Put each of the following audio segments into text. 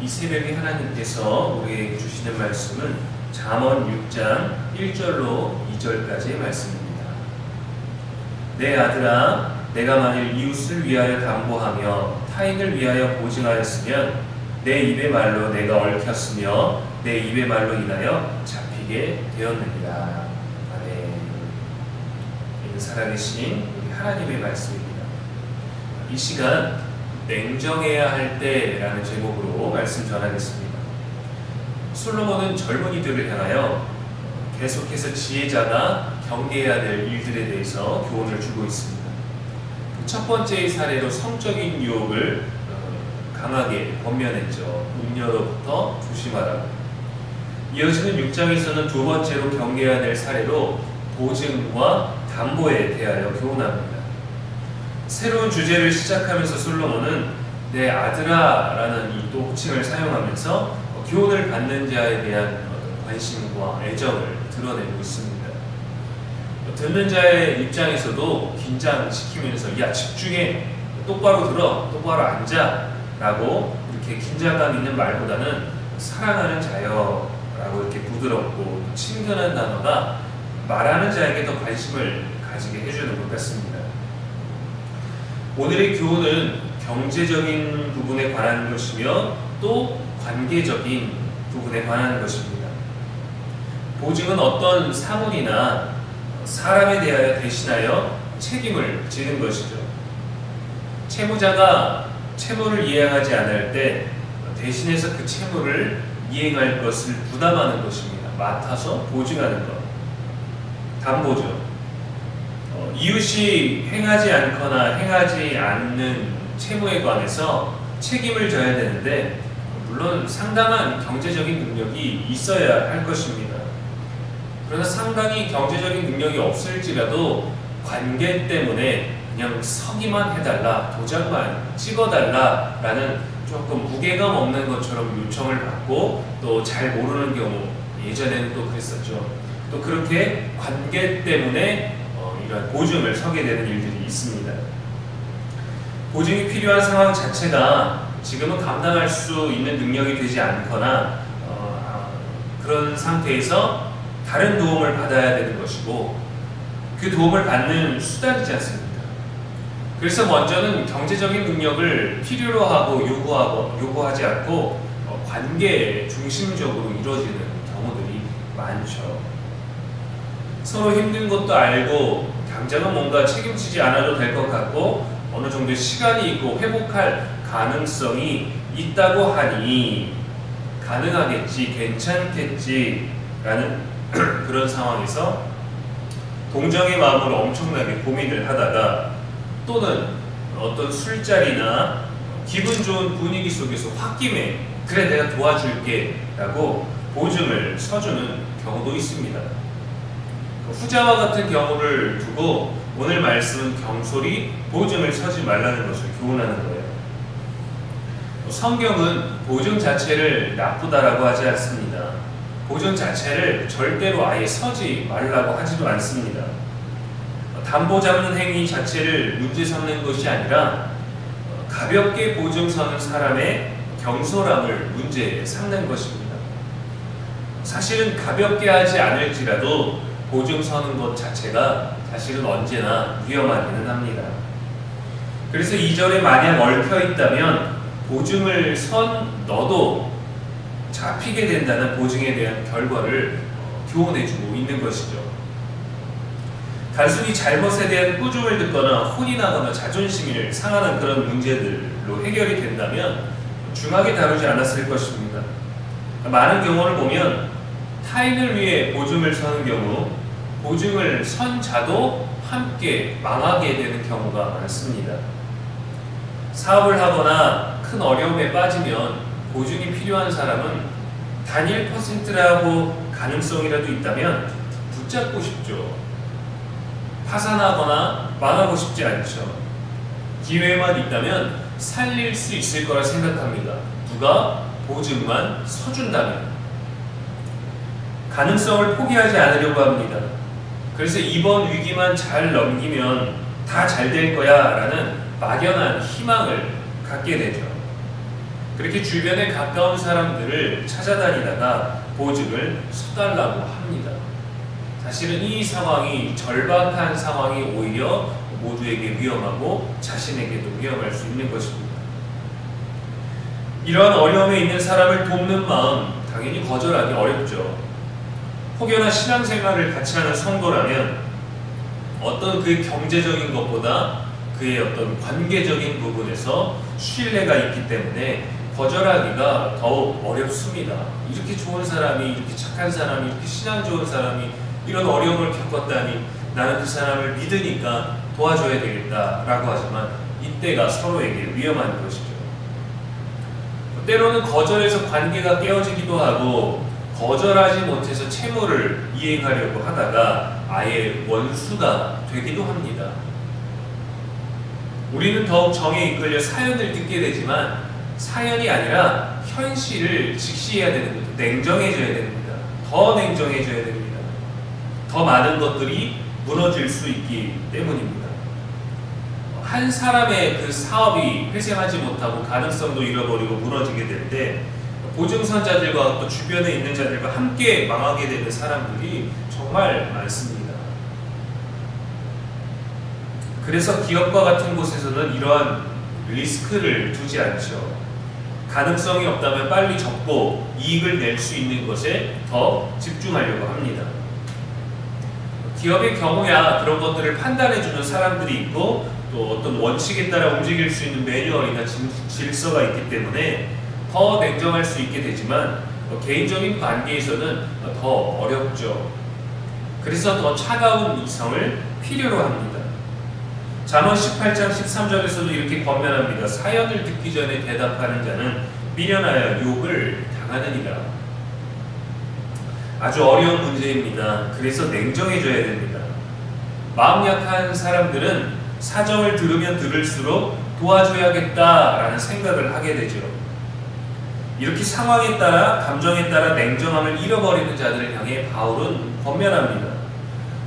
이 새벽에 하나님께서 우리에게 주시는 말씀은 잠언 6장 1절로 2절까지의 말씀입니다. 내 아들아, 내가 만일 이웃을 위하여 담보하며 타인을 위하여 보증하였으면 내 입의 말로 내가 얽혔으며 내 입의 말로 인하여 잡히게 되었느니라. 아멘. 살아계신 우리 하나님의 말씀입니다. 이 시간 냉정해야 할 때라는 제목으로 말씀 전하겠습니다. 솔로몬은 젊은이들을 향하여 계속해서 지혜자가 경계해야 될 일들에 대해서 교훈을 주고 있습니다. 첫 번째의 사례로 성적인 유혹을 강하게 권면했죠. 음녀로부터 조심하라. 이어지는 6장에서는 두 번째로 경계해야 될 사례로 보증과 담보에 대하여 교훈합니다. 새로운 주제를 시작하면서 솔로몬은 내 아들아 라는 이 또 호칭을 사용하면서 교훈을 받는 자에 대한 관심과 애정을 드러내고 있습니다. 듣는 자의 입장에서도 긴장시키면서 야 집중해, 똑바로 들어, 똑바로 앉아 라고 이렇게 긴장감 있는 말보다는 사랑하는 자여 라고 이렇게 부드럽고 친근한 단어가 말하는 자에게 더 관심을 가지게 해주는 것 같습니다. 오늘의 교훈은 경제적인 부분에 관한 것이며 또 관계적인 부분에 관한 것입니다. 보증은 어떤 사물이나 사람에 대하여 대신하여 책임을 지는 것이죠. 채무자가 채무를 이행하지 않을 때 대신해서 그 채무를 이행할 것을 부담하는 것입니다. 맡아서 보증하는 것. 담보죠. 이웃이 행하지 않거나 행하지 않는 채무에 관해서 책임을 져야 되는데 물론 상당한 경제적인 능력이 있어야 할 것입니다. 그러나 상당히 경제적인 능력이 없을지라도 관계 때문에 그냥 서기만 해달라, 도장만 찍어달라 라는 조금 무게감 없는 것처럼 요청을 받고 또 잘 모르는 경우, 예전에는 또 그랬었죠. 또 그렇게 관계 때문에 이런 보증을 서게 되는 일들이 있습니다. 보증이 필요한 상황 자체가 지금은 감당할 수 있는 능력이 되지 않거나 그런 상태에서 다른 도움을 받아야 되는 것이고 그 도움을 받는 수단이지 않습니까? 그래서 먼저는 경제적인 능력을 필요로 하고 요구하지 않고 관계 중심적으로 이루어지는 경우들이 많죠. 서로 힘든 것도 알고 당장은 뭔가 책임지지 않아도 될 것 같고 어느 정도 시간이 있고 회복할 가능성이 있다고 하니 가능하겠지, 괜찮겠지 라는 그런 상황에서 동정의 마음으로 엄청나게 고민을 하다가 또는 어떤 술자리나 기분 좋은 분위기 속에서 홧김에 그래 내가 도와줄게 라고 보증을 서주는 경우도 있습니다. 후자와 같은 경우를 두고 오늘 말씀은 경솔히 보증을 서지 말라는 것을 교훈하는 거예요. 성경은 보증 자체를 나쁘다라고 하지 않습니다. 보증 자체를 절대로 아예 서지 말라고 하지도 않습니다. 담보 잡는 행위 자체를 문제 삼는 것이 아니라 가볍게 보증 서는 사람의 경솔함을 문제 삼는 것입니다. 사실은 가볍게 하지 않을지라도 보증 서는 것 자체가 사실은 언제나 위험하기는 합니다. 그래서 2절에 만약 얽혀 있다면 보증을 선 너도 잡히게 된다는 보증에 대한 결과를 교훈해주고 있는 것이죠. 단순히 잘못에 대한 꾸중을 듣거나 혼이 나거나 자존심을 상하는 그런 문제들로 해결이 된다면 중하게 다루지 않았을 것입니다. 많은 경우를 보면 타인을 위해 보증을 서는 경우 보증을 선 자도 함께 망하게 되는 경우가 많습니다. 사업을 하거나 큰 어려움에 빠지면 보증이 필요한 사람은 단 1%라고 가능성이라도 있다면 붙잡고 싶죠. 파산하거나 망하고 싶지 않죠. 기회만 있다면 살릴 수 있을 거라 생각합니다. 누가 보증만 서준다면. 가능성을 포기하지 않으려고 합니다. 그래서 이번 위기만 잘 넘기면 다 잘 될 거야 라는 막연한 희망을 갖게 되죠. 그렇게 주변에 가까운 사람들을 찾아다니다가 보증을 서달라고 합니다. 사실은 이 상황이 절박한 상황이 오히려 모두에게 위험하고 자신에게도 위험할 수 있는 것입니다. 이러한 어려움에 있는 사람을 돕는 마음 당연히 거절하기 어렵죠. 혹여나 신앙생활을 같이 하는 성도라면 어떤 그 경제적인 것보다 그의 어떤 관계적인 부분에서 신뢰가 있기 때문에 거절하기가 더욱 어렵습니다. 이렇게 좋은 사람이, 이렇게 착한 사람이, 이렇게 신앙 좋은 사람이 이런 어려움을 겪었다니 나는 그 사람을 믿으니까 도와줘야 되겠다라고 하지만 이때가 서로에게 위험한 것이죠. 때로는 거절해서 관계가 깨어지기도 하고 거절하지 못해서 채무를 이행하려고 하다가 아예 원수가 되기도 합니다. 우리는 더욱 정에 이끌려 사연을 듣게 되지만 사연이 아니라 현실을 직시해야 되는 거죠. 냉정해져야 됩니다. 더 냉정해져야 됩니다. 더 많은 것들이 무너질 수 있기 때문입니다. 한 사람의 그 사업이 회생하지 못하고 가능성도 잃어버리고 무너지게 될 때 보증선자들과 또 주변에 있는 자들과 함께 망하게 되는 사람들이 정말 많습니다. 그래서 기업과 같은 곳에서는 이러한 리스크를 두지 않죠. 가능성이 없다면 빨리 접고 이익을 낼 수 있는 것에 더 집중하려고 합니다. 기업의 경우야 그런 것들을 판단해주는 사람들이 있고 또 어떤 원칙에 따라 움직일 수 있는 매뉴얼이나 질서가 있기 때문에 더 냉정할 수 있게 되지만 개인적인 관계에서는 더 어렵죠. 그래서 더 차가운 이성을 필요로 합니다. 잠언 18장 13절에서도 이렇게 권면합니다. 사연을 듣기 전에 대답하는 자는 미련하여 욕을 당하느니라. 아주 어려운 문제입니다. 그래서 냉정해져야 됩니다. 마음 약한 사람들은 사정을 들으면 들을수록 도와줘야겠다라는 생각을 하게 되죠. 이렇게 상황에 따라 감정에 따라 냉정함을 잃어버리는 자들을 향해 바울은 권면합니다.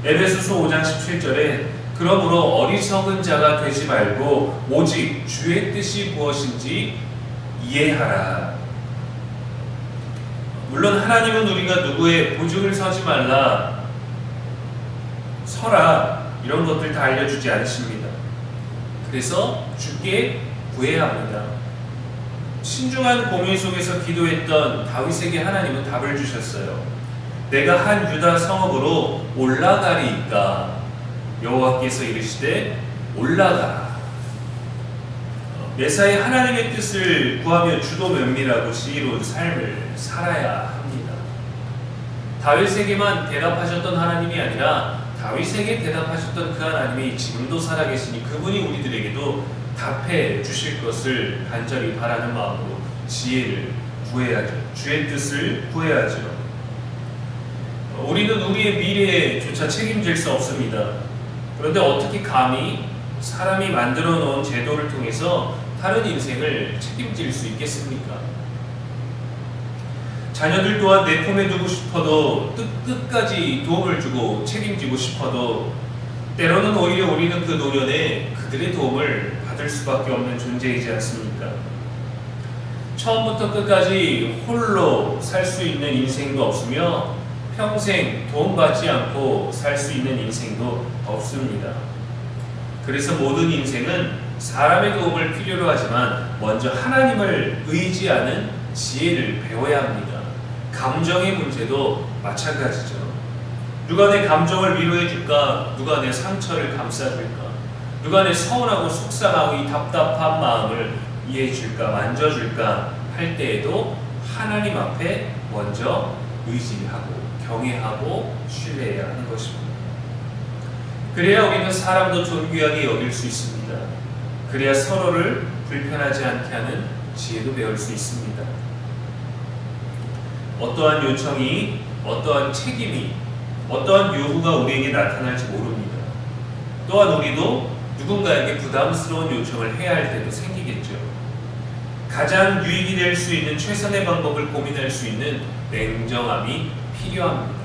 에베소서 5장 17절에 그러므로 어리석은 자가 되지 말고 오직 주의 뜻이 무엇인지 이해하라. 물론 하나님은 우리가 누구의 보증을 서지 말라, 서라 이런 것들 다 알려주지 않으십니다. 그래서 주께 구해야 합니다. 신중한 고민 속에서 기도했던 다윗에게 하나님은 답을 주셨어요. 내가 한 유다 성읍으로 올라가리이까 여호와께서 이르시되 올라가라. 매사에 하나님의 뜻을 구하며 주도 면밀하고 지혜로운 삶을 살아야 합니다. 다윗에게만 대답하셨던 하나님이 아니라 다윗에게 대답하셨던 그 하나님이 지금도 살아계시니 그분이 우리들에게도 답해 주실 것을 간절히 바라는 마음으로 지혜를 구해야죠. 주의 뜻을 구해야죠. 우리는 우리의 미래조차 책임질 수 없습니다. 그런데 어떻게 감히 사람이 만들어 놓은 제도를 통해서 다른 인생을 책임질 수 있겠습니까? 자녀들 또한 내 품에 두고 싶어도 끝까지 도움을 주고 책임지고 싶어도 때로는 오히려 우리는 그 노년에 그들의 도움을 받을 수밖에 없는 존재이지 않습니까? 처음부터 끝까지 홀로 살 수 있는 인생도 없으며 평생 도움받지 않고 살 수 있는 인생도 없습니다. 그래서 모든 인생은 사람의 도움을 필요로 하지만 먼저 하나님을 의지하는 지혜를 배워야 합니다. 감정의 문제도 마찬가지죠. 누가 내 감정을 위로해줄까? 누가 내 상처를 감싸줄까? 누가 내 서운하고 속상하고 이 답답한 마음을 이해해줄까? 만져줄까? 할 때에도 하나님 앞에 먼저 의지하고 경외하고 신뢰해야 하는 것입니다. 그래야 우리는 사람도 존귀하게 여길 수 있습니다. 그래야 서로를 불편하지 않게 하는 지혜도 배울 수 있습니다. 어떠한 요청이, 어떠한 책임이, 어떠한 요구가 우리에게 나타날지 모릅니다. 또한 우리도 누군가에게 부담스러운 요청을 해야 할 때도 생기겠죠. 가장 유익이 될 수 있는 최선의 방법을 고민할 수 있는 냉정함이 필요합니다.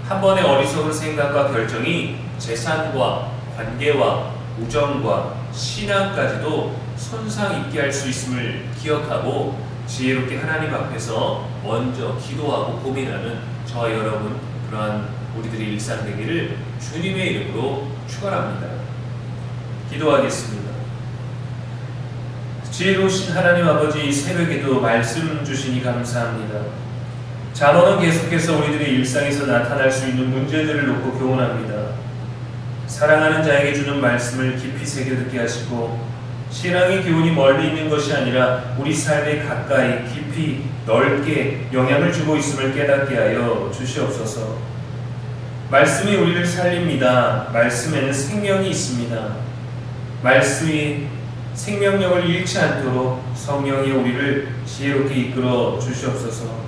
한 번의 어리석은 생각과 결정이 재산과 관계와 우정과 신앙까지도 손상 있게 할 수 있음을 기억하고 지혜롭게 하나님 앞에서 먼저 기도하고 고민하는 저와 여러분, 그러한 우리들의 일상 되기를 주님의 이름으로 축원합니다. 기도하겠습니다. 지혜로우신 하나님 아버지, 새벽에도 말씀 주시니 감사합니다. 잠언은 계속해서 우리들의 일상에서 나타날 수 있는 문제들을 놓고 교훈합니다. 사랑하는 자에게 주는 말씀을 깊이 새겨듣게 하시고, 신앙의 교훈이 멀리 있는 것이 아니라 우리 삶에 가까이 깊이 넓게 영향을 주고 있음을 깨닫게 하여 주시옵소서. 말씀이 우리를 살립니다. 말씀에는 생명이 있습니다. 말씀이 생명력을 잃지 않도록 성령이 우리를 지혜롭게 이끌어 주시옵소서.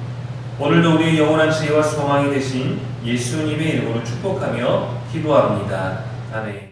오늘도 우리의 영원한 지혜와 소망이 되신 예수님의 이름으로 축복하며 기도합니다. 아멘.